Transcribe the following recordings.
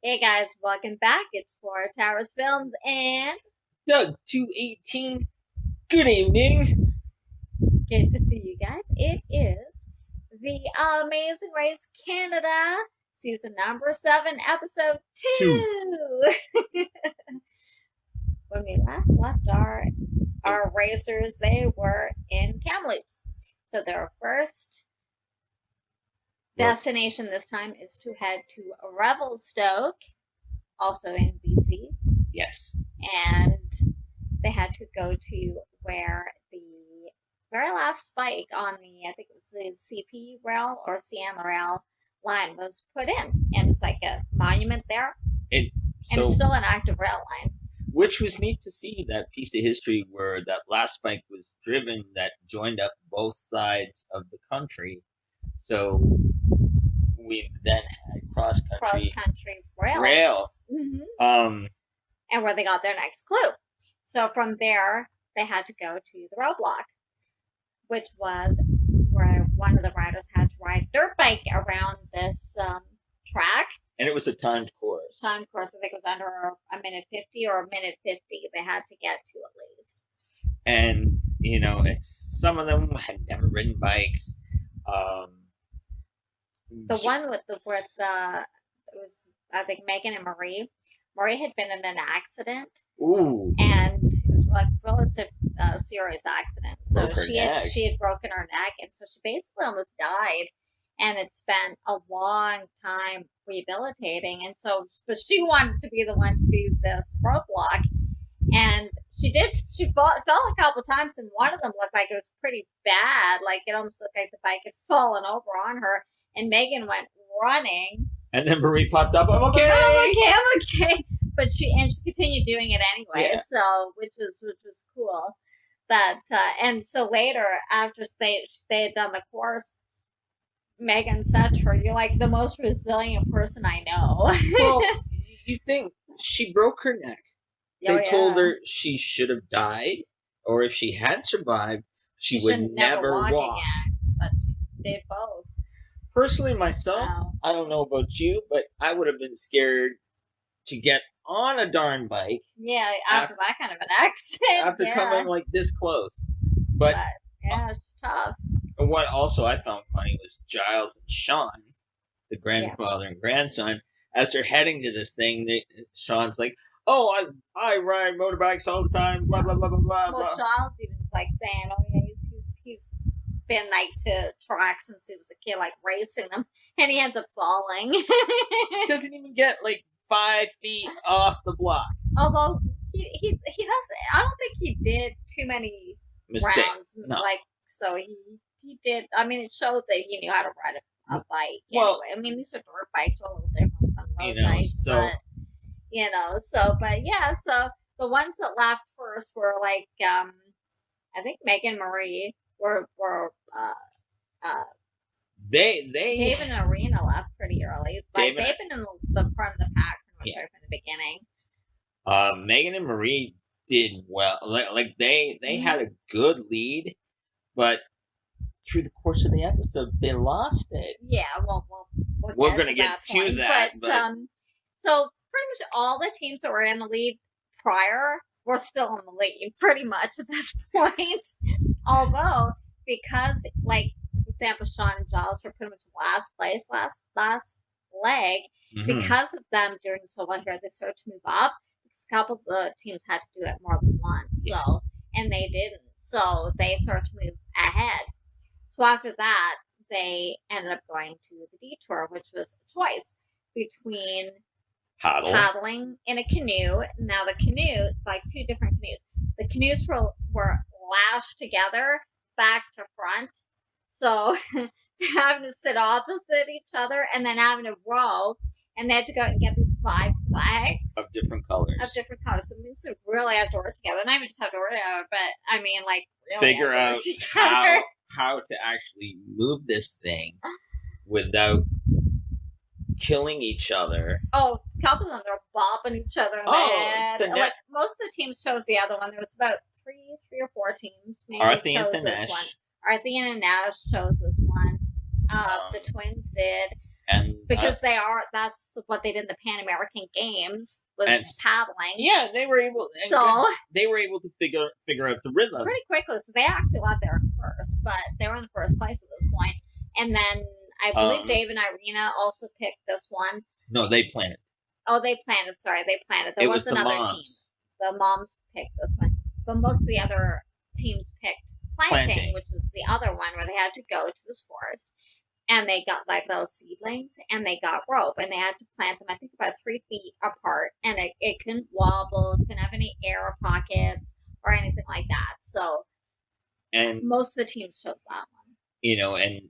Hey guys, welcome back. It's Four Towers Films and Doug 218. Good evening. good to see you guys. It is the Amazing Race Canada season number 7, episode Two. 2. When we last left our racers, they were in Kamloops. So their first destination this time is to head to Revelstoke, also in BC. Yes. And they had to go to where the very last spike on I think it was the CP rail or CN rail line was put in. And it's like a monument there. And it's still an active rail line. Which was neat to see that piece of history where that last spike was driven that joined up both sides of the country. So we then had cross-country rail. Mm-hmm. And where they got their next clue. So from there, they had to go to the roadblock, which was where one of the riders had to ride dirt bike around this track. And it was a timed course. Timed course. I think it was under a minute 50 or a minute 50 they had to get to at least. And, some of them had never ridden bikes. The one with it was, I think, Megan and Marie. Marie had been in an accident. Ooh. And it was like a serious accident. So she had broken her neck, and so she basically almost died. And it spent a long time rehabilitating. And so, but she wanted to be the one to do this roadblock. And she did. She fell a couple times, and one of them looked like it was pretty bad. Like it almost looked like the bike had fallen over on her. And Megan went running. And then Marie popped up. I'm okay. I'm okay. But she continued doing it anyway. Yeah. So which was cool. But and so later, after they had done the course, Megan said to her, "You're like the most resilient person I know." Well, you think she broke her neck? They told her she should have died, or if she had survived, she would never walk again. But she did both. Personally, myself, I don't know about you, but I would have been scared to get on a darn bike. Yeah, after that kind of an accident. After coming like this close. But yeah, it's tough. And what also I found funny was Giles and Sean, the grandfather and grandson, as they're heading to this thing, Sean's like, "Oh, I ride motorbikes all the time, blah, blah, blah, blah, blah." Well, Giles even's like saying, "Oh, yeah, he's been like to tracks since he was a kid, like racing them," and he ends up falling. Doesn't even get like 5 feet off the block. Although he doesn't. I don't think he did too many rounds. No. Like so he did. I mean, it showed that he knew how to ride a bike. Well, anyway, I mean, these are dirt bikes, so a little different than road bikes. But so the ones that left first were like I think Megan and Marie were Dave and Arena left pretty early. Like they've been in the front of the pack pretty much from the beginning. Megan and Marie did well. Like they had a good lead, but through the course of the episode, they lost it. Yeah, well, we're gonna get to that. But so pretty much all the teams that were in the lead prior were still in the lead, pretty much at this point. Although, because like for example, Sean and Giles were pretty much last place, last leg, because of them doing so well here, they started to move up. A couple of the teams had to do it more than once, and they didn't. So they started to move ahead. So after that, they ended up going to the detour, which was a choice between paddling in a canoe. Now the canoe, like two different canoes. The canoes were lashed together back to front. So they're having to sit opposite each other and then having to row. And they had to go and get these 5 flags. Of different colors. So it means they really have to work together. Not even just have to work together, but I mean, like, really figure out how to actually move this thing without killing each other. Oh, a couple of them, they're bopping each other in the head. Like, most of the teams chose the other one. There was about three or 4 teams. Maybe Arthi chose and this one. Arthi and Nash chose this one. The twins did. and because that's what they did in the Pan American Games was And- paddling. yeah, they were able. And So they were able to figure out the rhythm. pretty quickly, so they actually got there first, but they were in first place at this point. And then I believe Dave and Irina also picked this one. No, they planned it. Oh, they planned it. Sorry, they planned it. There It was was the another moms. team. The moms picked this one, but most of the other teams picked planting, which was the other one where they had to go to this forest. And they got like those seedlings, and they got rope, and they had to plant them, I think, about 3 feet apart, and it couldn't wobble, couldn't have any air pockets or anything like that. So, And most of the teams chose that one. and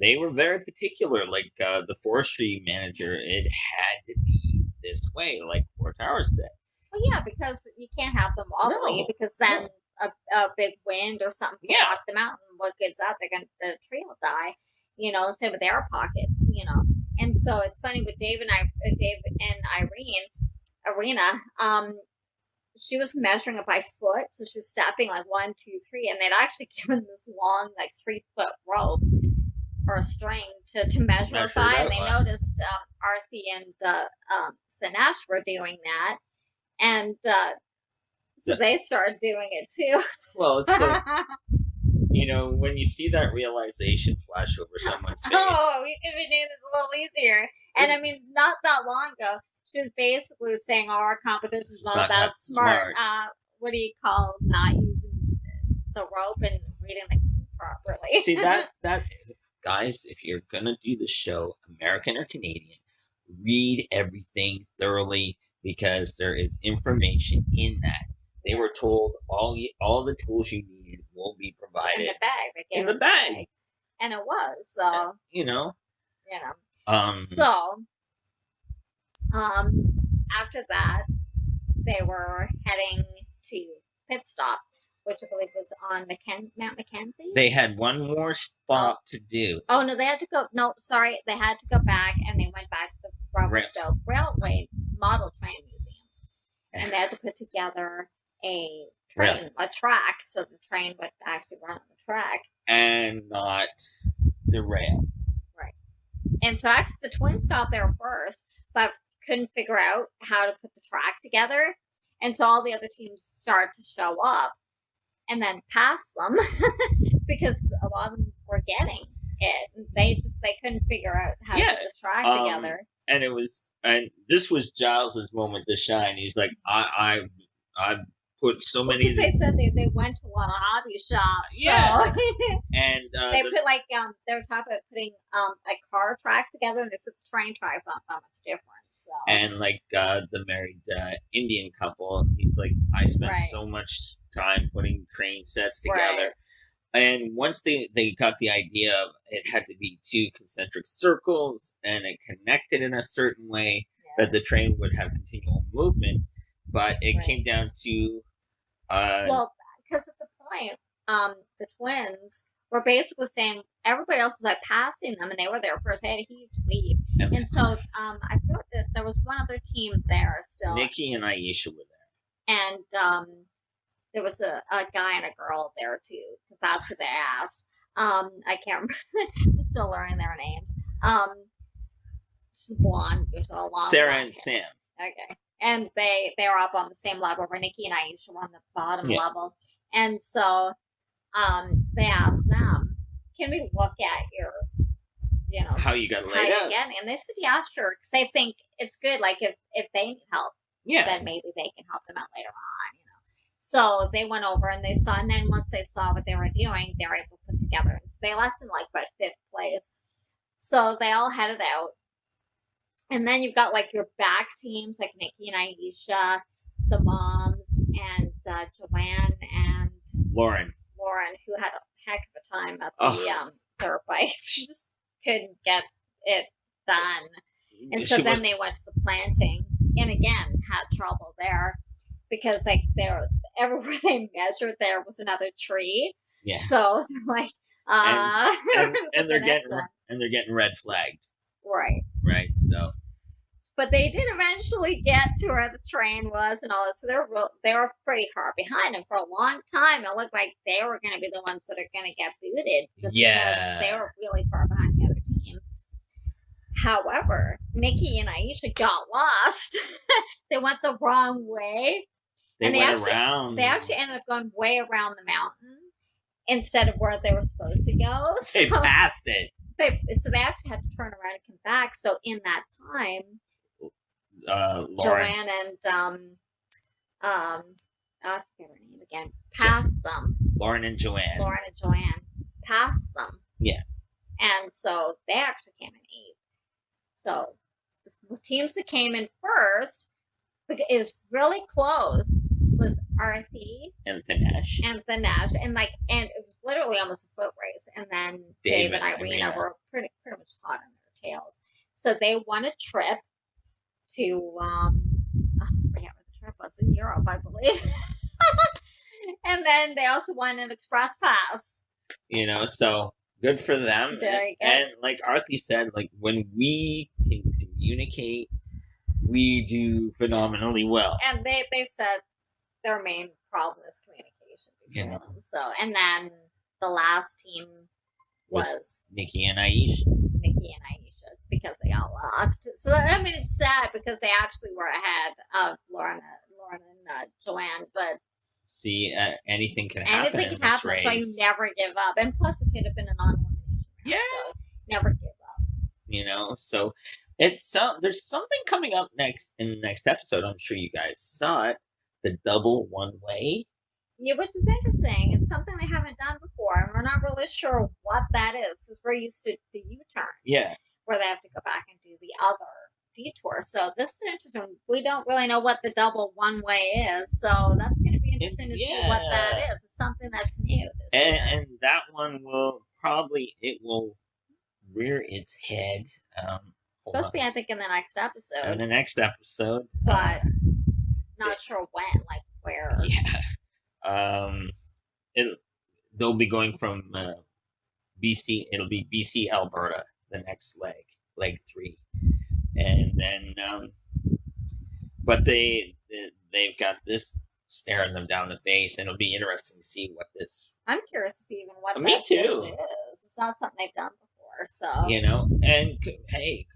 they were very particular. Like the forestry manager, it had to be this way, like Fort Towers said. Well, yeah, because you can't have them wobbly, No, because then a big wind or something can Yeah. knock them out, and what good's that? The tree will die. Same with air pockets. And so it's funny with Dave and Irina. She was measuring it by foot, so she was stepping like 1, 2, 3, and they'd actually given this long, like 3-foot rope or a string to measure it by, and they noticed Arthi and Thanesh were doing that, and so they started doing it too. Well, it's like, when you see that realization flash over someone's face. Oh, we could be doing this a little easier. And I mean, not that long ago, she was basically saying, our competition's not that smart. What do you call not using the rope and reading the clue properly? See, that guys, if you're gonna do the show, American or Canadian, read everything thoroughly, because there is information in that. They were told all the tools you needed will be provided in the bag. They gave in the them bag. And it was, so. So, after that, they were heading to pit stop, which I believe was on Mount Mackenzie. They had one more stop to do. Oh, no, they had to go. No, sorry. They had to go back, and they went back to the Revelstoke Railway Model Train Museum. And they had to put together a track, so the train would actually run on the track. And not the rail. Right. And so actually the twins got there first, but couldn't figure out how to put the track together. And so all the other teams started to show up and then pass them because a lot of them were getting it. They couldn't figure out how to put this track together. And this was Giles's moment to shine. He's like, I put so many. Because they said they went to a lot of hobby shops. Yeah. So. And they put they were talking about putting like car tracks together, and they said the train tracks aren't that much different. So. And like the married Indian couple, he's like, I spent so much time putting train sets together. Right. And once they got the idea of it had to be 2 concentric circles and it connected in a certain way that the train would have continual movement, but it came down to because at the point, the twins were basically saying everybody else was like passing them, and they were there first. They had a huge lead, and so I feel like that there was one other team there still. Nikki and Aisha were there, and there was a guy and a girl there too, because that's who they asked. I can't remember. I'm still learning their names. She's blonde. There's a long Sarah and Sam. Okay. And they were up on the same level where Nikki and Aisha were on the bottom level. And so they asked them, can we look at your, how you got laid out? And they said, yeah, sure. Because they think it's good. Like if they need help, then maybe they can help them out later on, So they went over and they saw, and then once they saw what they were doing, they were able to put together. And so they left in like about 5th place. So they all headed out. And then you've got like your back teams like Nikki and Aisha, the moms, and Joanne and Lauren, who had a heck of a time at the dirt bike. She just couldn't get it done. And so then they went to the planting and again had trouble there because like everywhere they measured there was another tree. Yeah. So they're like and they're getting red flagged. Right. So, but they did eventually get to where the train was and all that. So they were pretty far behind, and for a long time, it looked like they were going to be the ones that are going to get booted, just because they were really far behind the other teams. However, Nikki and Aisha got lost. They went the wrong way. They And went around. They actually ended up going way around the mountain instead of where they were supposed to go. So, They passed it. so they actually had to turn around and come back. So in that time, Lauren. Joanne and I forget her name again, passed them. Lauren and Joanne Passed them. Yeah. And so they actually came in 8th. So the teams that came in first, it was really close, was Arthi and Thanesh. And it was literally almost a foot race. And then Dave and Irina were pretty much hot on their tails. So they won a trip to I forget what the trip was, in Europe, I believe. And then they also won an express pass. So good for them. Very good. And like Arthi said, like when we can communicate, we do phenomenally well. And they said their main problem is communication between them. So, and then the last team was Nikki and Aisha, because they all lost. So I mean, it's sad because they actually were ahead of Lauren and Joanne, but see, anything can happen. Anything can happen. That's why you never give up. And plus, it could have been a non-elimination round. Yeah. So never give up. So it's there's something coming up next in the next episode. I'm sure you guys saw it. The double one-way. Yeah, which is interesting. It's something they haven't done before, and we're not really sure what that is because we're used to the U-turn. Yeah. Where they have to go back and do the other detour. So this is interesting. We don't really know what the double one-way is, so that's going to be interesting to see what that is. It's something that's new this year. And that one will rear its head. It's supposed to be, I think, in the next episode. In the next episode. But not sure when, like where. Yeah. They'll be going from BC. It'll be BC, Alberta, the next leg 3. And then, but they've got this staring them down the face, and it'll be interesting to see what this. I'm curious to see even what Me too. Is. It's not something they've done before, so And hey,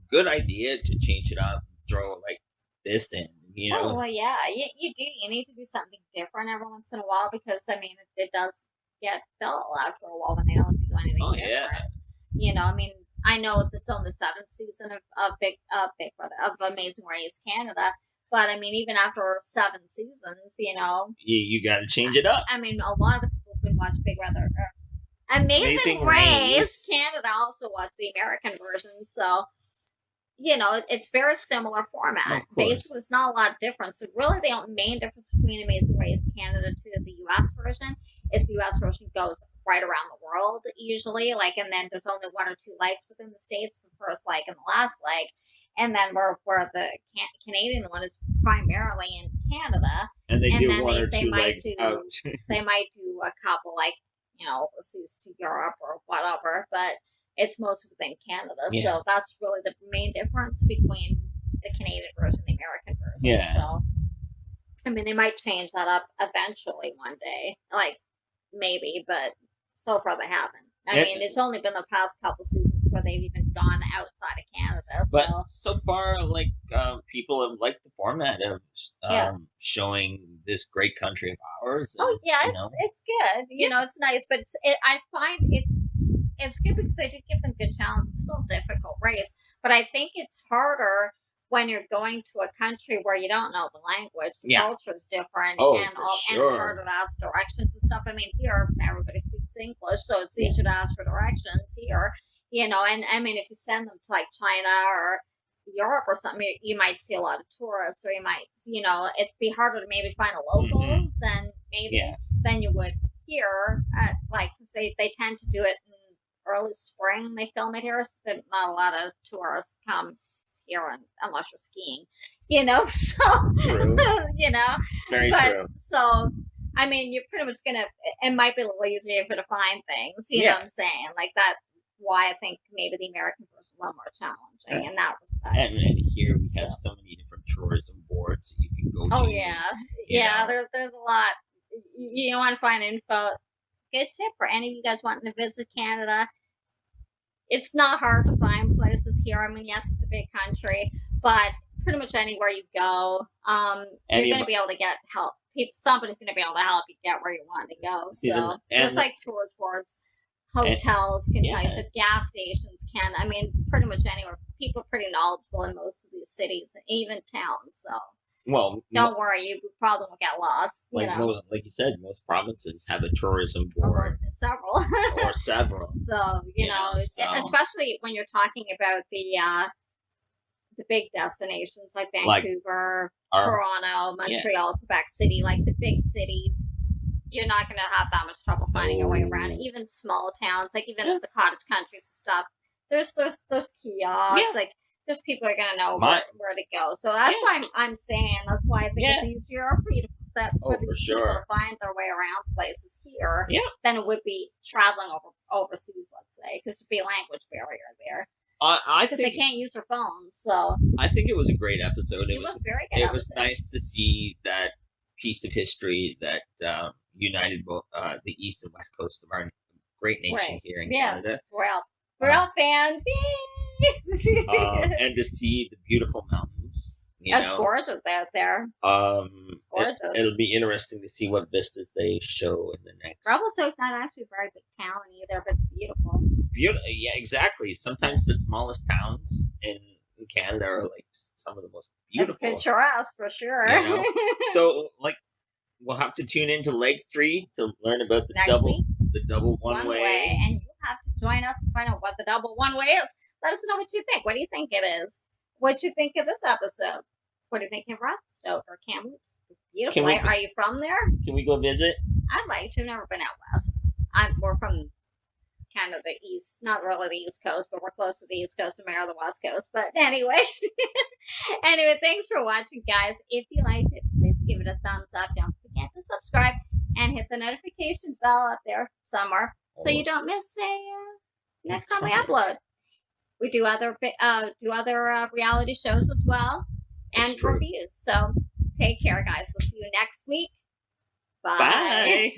good idea to change it up, throw like this in. Oh well, yeah, you do. You need to do something different every once in a while because I mean it does get dull after a while when they don't do anything different. Yeah. I mean. I know this is on the 7th season of Amazing Race Canada, but I mean, even after 7 seasons, you got to change it up. I mean, a lot of the people who've been watching Big Brother, Amazing Race Canada also watch the American version, so it's very similar format. Basically, it's not a lot of difference. So really, the main difference between Amazing Race Canada to the U.S. version is the U.S. version goes right around the world usually, and then there's only 1 or 2 legs within the states, the first leg and the last leg, and then where the Canadian one is primarily in Canada, and they do then 1 or 2 legs out. They might do a couple overseas to Europe or whatever, but it's mostly within Canada. Yeah. So that's really the main difference between the Canadian version and the American version. Yeah. So, I mean, they might change that up eventually one day. Maybe, but so far they haven't. I mean, it's only been the past couple seasons where they've even gone outside of Canada. So. But so far, people have liked the format of showing this great country of ours. And, it's good. It's nice, but I find it's good because they do give them good challenges. It's still a difficult race, but I think it's harder when you're going to a country where you don't know the language. The culture is different, and it's harder to ask directions and stuff. I mean, here everybody speaks English, so it's easier to ask for directions here. And I mean, if you send them to China or Europe or something, you might see a lot of tourists, or you might, it'd be harder to maybe find a local than you would here. Because they tend to do it in early spring. They film it here, so that not a lot of tourists come here unless you're skiing, so true. Very true. So I mean, you're pretty much it might be a little easier to find things, you know what I'm saying, that. Why I think maybe the American version is a lot more challenging in that respect. And here we have so many different tourism boards that you can go to. Oh yeah, there's a lot. You want to find info. Good tip for any of you guys wanting to visit Canada. it's not hard to find places here. I mean, yes, it's a big country, but pretty much anywhere you go, you're going to be able to get help. Somebody's going to be able to help you get where you want to go. So there's like tourist boards, hotels can tell you, so gas stations can. I mean, pretty much anywhere. People are pretty knowledgeable in most of these cities, even towns. So don't worry, you probably won't get lost. Like you said, most provinces have a tourism board. Several. Or several. So especially when you're talking about the big destinations like Vancouver, Toronto, Montreal, Quebec City, like the big cities, you're not going to have that much trouble finding your way around. Even small towns, like even the cottage countries and stuff, there's kiosks, like there's people who are going to know where to go. So that's why I'm saying, that's why I think it's easier for you to people to find their way around places here than it would be traveling overseas, let's say, because there'd be a language barrier there. Because they can't use their phones, so I think it was a great episode. It was very good. It was nice to see that piece of history that united both the East and West Coast of our great nation here in Canada. We're all fans, and to see the beautiful mountains. It's gorgeous out there. It's gorgeous. It'll be interesting to see what vistas they show in the next. Revelstoke's not actually a very big town either, but it's beautiful. Yeah, exactly. Sometimes the smallest towns in Canada are like some of the most beautiful. It's picturesque for sure. So, we'll have to tune into Leg 3 to learn about the double one way. And you have to join us and find out what the double one way is. Let us know what you think. What do you think it is? What you think of this episode? What do you think of Revelstoke or Kamloops? Beautiful. Are you from there? Can we go visit? I'd like to. I've never been out west. We're from kind of the east, not really the East Coast, but we're close to the East Coast and we're on the West Coast. But anyway, thanks for watching, guys. If you liked it, please give it a thumbs up. Don't forget to subscribe and hit the notification bell up there somewhere so you don't miss next time we upload. We do other reality shows as well and reviews. So take care, guys. We'll see you next week. Bye. Bye.